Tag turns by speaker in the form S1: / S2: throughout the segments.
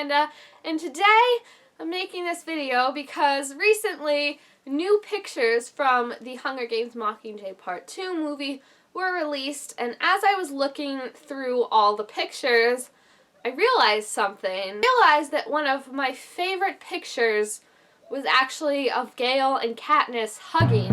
S1: Miranda, and today I'm making this video because recently new pictures from the Hunger Games Mockingjay-Part 2 movie were released, and as I was looking through all the pictures, I realized something. I realized that one of my favorite pictures was actually of Gale and Katniss hugging.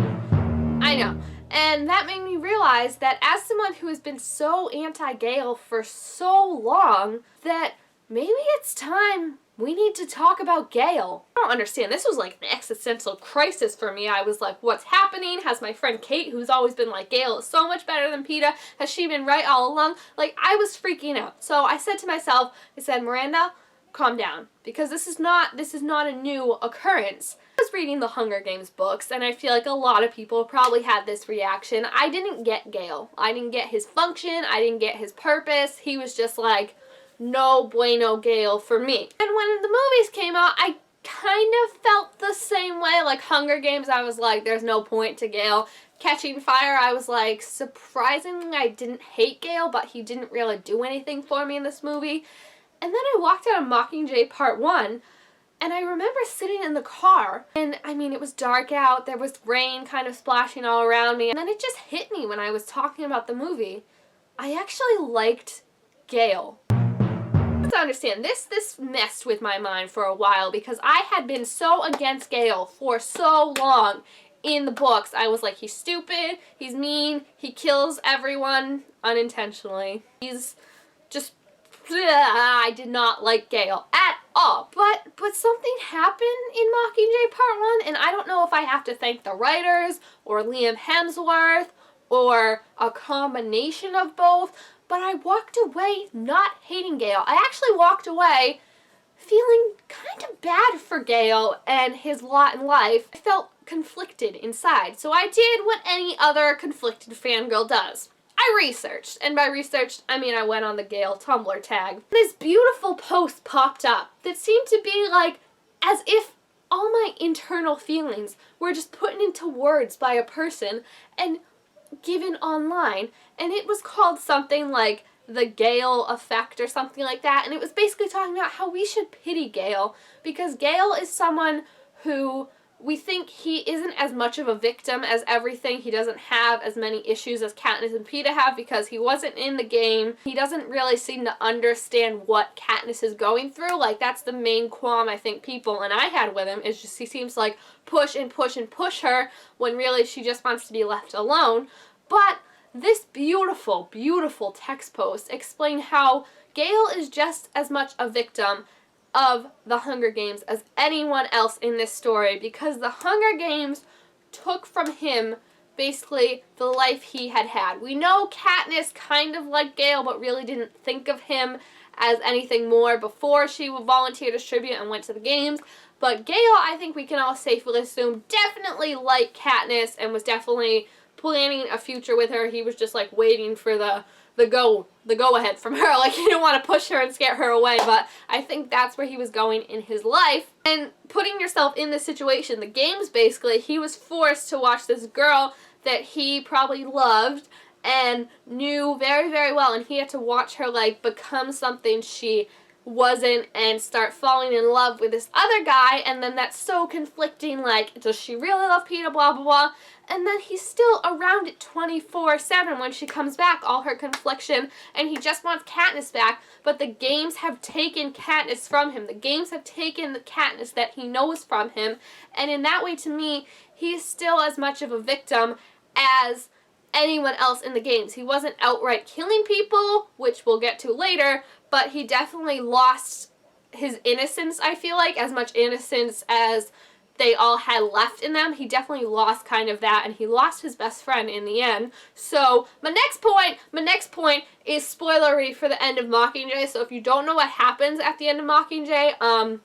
S1: I know. And that made me realize that as someone who has been so anti-Gale for so long, that maybe it's time we need to talk about Gale. I don't understand. This was like an existential crisis for me. I was like, what's happening? Has my friend Kate, who's always been like, Gale is so much better than Peeta, has she been right all along? Like, I was freaking out. So I said to myself, Miranda, calm down, because this is not a new occurrence. I was reading the Hunger Games books, and I feel like a lot of people probably had this reaction. I didn't get Gale. I didn't get his function. I didn't get his purpose. He was just like, no bueno Gale for me. And when the movies came out, I kind of felt the same way. Like Hunger Games, I was like, there's no point to Gale. Catching Fire, I was like, surprisingly, I didn't hate Gale, but he didn't really do anything for me in this movie. And then I walked out of Mockingjay Part 1, and I remember sitting in the car, and I mean, it was dark out, there was rain kind of splashing all around me, and then it just hit me when I was talking about the movie. I actually liked Gale. Let's understand, this messed with my mind for a while because I had been so against Gale for so long in the books. I was like, he's stupid, he's mean, he kills everyone unintentionally. He's just... I did not like Gale at all. But something happened in Mockingjay Part 1, and I don't know if I have to thank the writers or Liam Hemsworth or a combination of both, but I walked away not hating Gale. I actually walked away feeling kind of bad for Gale and his lot in life. I felt conflicted inside, so I did what any other conflicted fangirl does. I researched, and by researched, I mean I went on the Gale Tumblr tag. This beautiful post popped up that seemed to be like as if all my internal feelings were just put into words by a person and given online, and it was called something like the Gale effect or something like that, and it was basically talking about how we should pity Gale because Gale is someone who we think he isn't as much of a victim as everything. He doesn't have as many issues as Katniss and Peeta have because he wasn't in the game. He doesn't really seem to understand what Katniss is going through. Like, that's the main qualm I think people and I had with him, is just he seems to like push and push and push her when really she just wants to be left alone. But this beautiful, beautiful text post explained how Gale is just as much a victim of the Hunger Games as anyone else in this story, because the Hunger Games took from him basically the life he had had. We know Katniss kind of liked Gale but really didn't think of him as anything more before she volunteered as tribute and went to the games, but Gale, I think we can all safely assume, definitely liked Katniss and was definitely planning a future with her. He was just like waiting for the go-ahead from her. Like, he didn't want to push her and scare her away, but I think that's where he was going in his life. And putting yourself in this situation, the games basically, he was forced to watch this girl that he probably loved and knew very, very well, and he had to watch her like become something she wasn't and start falling in love with this other guy, and then that's so conflicting, like, does she really love Peeta, blah blah blah, and then he's still around it 24/7 when she comes back, all her confliction, and he just wants Katniss back, but the games have taken Katniss from him. The games have taken the Katniss that he knows from him, and in that way, to me, he's still as much of a victim as anyone else in the games. He wasn't outright killing people, which we'll get to later, but he definitely lost his innocence, I feel like, as much innocence as they all had left in them. He definitely lost kind of that, and he lost his best friend in the end. So my next point is spoilery for the end of Mockingjay, so if you don't know what happens at the end of Mockingjay,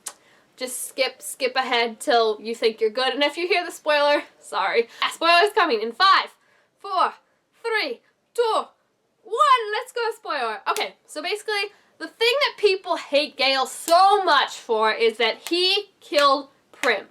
S1: just skip ahead till you think you're good, and if you hear the spoiler, sorry. Spoiler's coming in 5, 4, 3, 2, 1, let's go spoiler. Okay, so basically, the thing that people hate Gale so much for is that he killed Prim.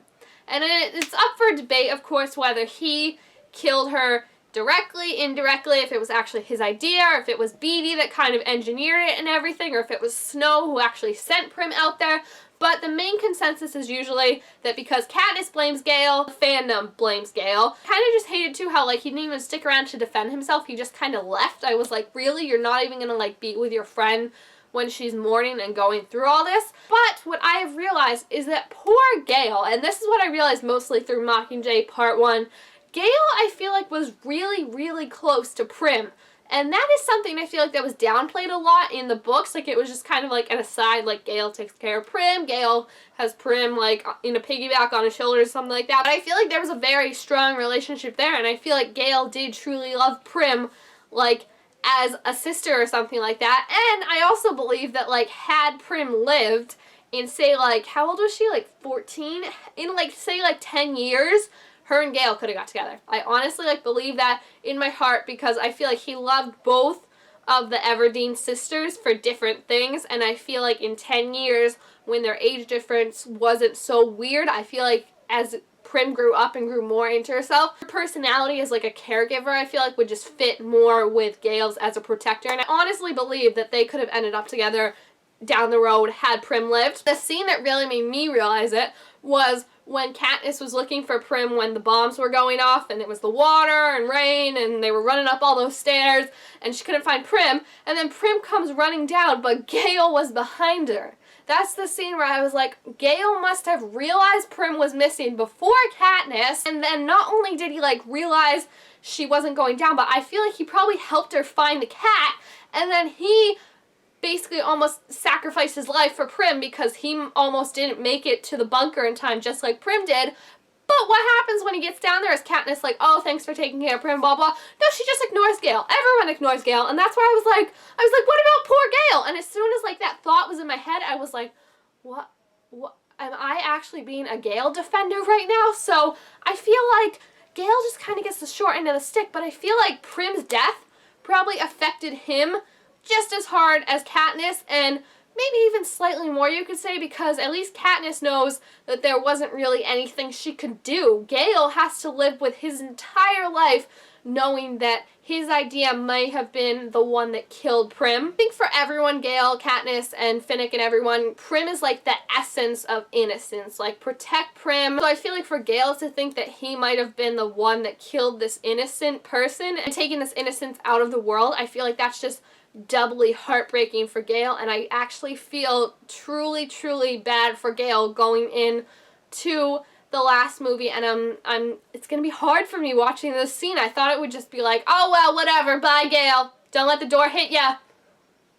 S1: And it's up for debate, of course, whether he killed her directly, indirectly, if it was actually his idea, or if it was Beetee that kind of engineered it and everything, or if it was Snow who actually sent Prim out there. But the main consensus is usually that because Katniss blames Gale, the fandom blames Gale. Kind of just hated too how, like, he didn't even stick around to defend himself. He just kind of left. I was like, really? You're not even gonna, like, be with your friend when she's mourning and going through all this? But what I have realized is that poor Gale, and this is what I realized mostly through Mockingjay Part 1, Gale, I feel like, was really, really close to Prim. And that is something I feel like that was downplayed a lot in the books. Like, it was just kind of like an aside, like, Gale takes care of Prim, Gale has Prim, like, in a piggyback on his shoulder or something like that. But I feel like there was a very strong relationship there, and I feel like Gale did truly love Prim, like, as a sister or something like that. And I also believe that, like, had Prim lived in, say, like, how old was she? Like, 14? In, like, say, like, 10 years, her and Gale could have got together. I honestly, like, believe that in my heart because I feel like he loved both of the Everdeen sisters for different things, and I feel like in 10 years, when their age difference wasn't so weird, I feel like as Prim grew up and grew more into herself, her personality as, like, a caregiver, I feel like would just fit more with Gale's as a protector, and I honestly believe that they could have ended up together down the road had Prim lived. The scene that really made me realize it was when Katniss was looking for Prim when the bombs were going off, and it was the water and rain, and they were running up all those stairs, and she couldn't find Prim, and then Prim comes running down, but Gale was behind her. That's the scene where I was like, Gale must have realized Prim was missing before Katniss, and then not only did he, like, realize she wasn't going down, but I feel like he probably helped her find the cat, and then he basically almost sacrificed his life for Prim because he almost didn't make it to the bunker in time just like Prim did. But what happens when he gets down there is Katniss like, oh, thanks for taking care of Prim, blah, blah. No, she just ignores Gale. Everyone ignores Gale, and that's why I was like, what about poor Gale? And as soon as, like, that thought was in my head, I was like, what, am I actually being a Gale defender right now? So I feel like Gale just kind of gets the short end of the stick, but I feel like Prim's death probably affected him just as hard as Katniss, and maybe even slightly more, you could say, because at least Katniss knows that there wasn't really anything she could do. Gale has to live with his entire life knowing that his idea may have been the one that killed Prim. I think for everyone, Gale, Katniss, and Finnick and everyone, Prim is like the essence of innocence. Like, protect Prim. So I feel like for Gale to think that he might have been the one that killed this innocent person and taking this innocence out of the world, I feel like that's just doubly heartbreaking for Gale, and I actually feel truly, truly bad for Gale going in to the last movie, and it's gonna be hard for me watching this scene. I thought it would just be like, oh well, whatever, bye Gale, don't let the door hit ya,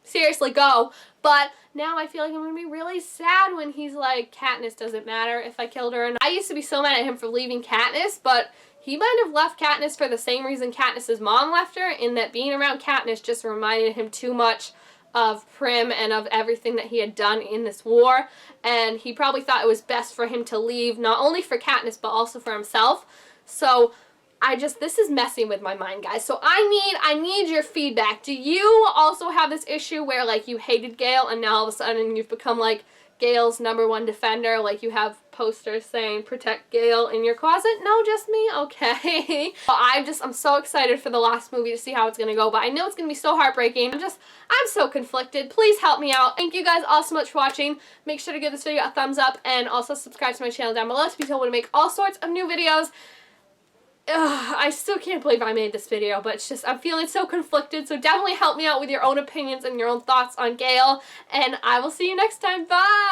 S1: seriously, go. But now I feel like I'm gonna be really sad when he's like, Katniss doesn't matter if I killed her, and I used to be so mad at him for leaving Katniss, but he might have left Katniss for the same reason Katniss's mom left her, in that being around Katniss just reminded him too much of Prim and of everything that he had done in this war, and he probably thought it was best for him to leave, not only for Katniss, but also for himself. So this is messing with my mind, guys. So I need your feedback. Do you also have this issue where, like, you hated Gale, and now all of a sudden you've become, like, Gale's #1 defender, like you have posters saying protect Gale in your closet? No, just me? Okay. Well, I'm so excited for the last movie to see how it's gonna go, but I know it's gonna be so heartbreaking. I'm so conflicted. Please help me out. Thank you guys all so much for watching. Make sure to give this video a thumbs up and also subscribe to my channel down below to be able to make all sorts of new videos. I still can't believe I made this video, but it's just, I'm feeling so conflicted, so definitely help me out with your own opinions and your own thoughts on Gale, and I will see you next time. Bye!